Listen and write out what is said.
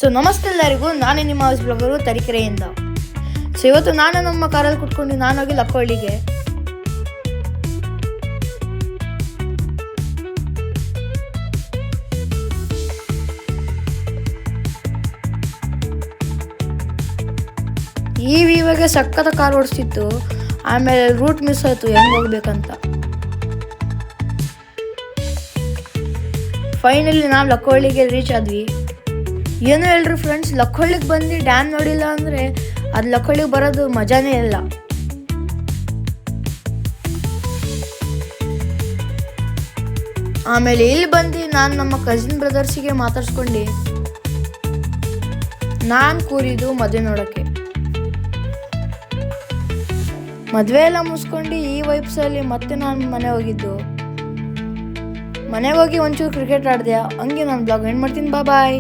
ನಮಸ್ತೆ ಎಲ್ಲರಿಗೂ, ನಾನೇ ನಿಮ್ಮ ಹೌಸ್ ಬ್ಲಾಗರು ತರೀಕೆರೆಯಿಂದ. ಇವತ್ತು ನಾನು ನಮ್ಮ ಕಾರಲ್ಲಿ ಕುತ್ಕೊಂಡು ನಾನು ಹೋಗಿ ಲಕ್ಕೋಳಿಗೆ. ಈ ವಿವಾಗೆ ಸಕ್ಕತ್ತ ಕಾರ್ ಓಡಿಸ್ತಿತ್ತು. ಆಮೇಲೆ ರೂಟ್ ಮಿಸ್ ಆಯ್ತು ಹೆಂಗೆ ಹೋಗ್ಬೇಕಂತ. ಫೈನಲಿ ನಾವು ಲಕ್ಕೋಳಿಗೆ ರೀಚ್ ಆದ್ವಿ. ಏನು ಹೇಳ್ರಿ ಫ್ರೆಂಡ್ಸ್, ಲಕ್ಕೋಳಿಗೆ ಬಂದು ಡ್ಯಾಮ್ ನೋಡಿಲ್ಲ ಅಂದರೆ ಅದು ಲಕ್ಕೋಳಿಗೆ ಬರೋದು ಮಜಾನೇ ಇಲ್ಲ. ಆಮೇಲೆ ಇಲ್ಲಿ ಬಂದು ನಾನು ನಮ್ಮ ಕಸಿನ್ ಬ್ರದರ್ಸಿಗೆ ಮಾತಾಡ್ಸ್ಕೊಂಡು ನಾನು ಕೂರಿದ್ದು ಮದುವೆ ನೋಡೋಕ್ಕೆ. ಮದುವೆ ಎಲ್ಲ ಮುಗಿಸ್ಕೊಂಡು ಈ ವೈಬ್ಸಲ್ಲಿ ಮತ್ತೆ ನಾನು ಮನೆ ಹೋಗಿದ್ದು. ಮನೆಗೆ ಹೋಗಿ ಒಂಚೂರು ಕ್ರಿಕೆಟ್ ಆಡಿದೆ. ಹಂಗೆ ನಾನು ಬ್ಲಾಗ್ ಎಂಡ್ ಮಾಡ್ತೀನಿ. ಬಾಯ್.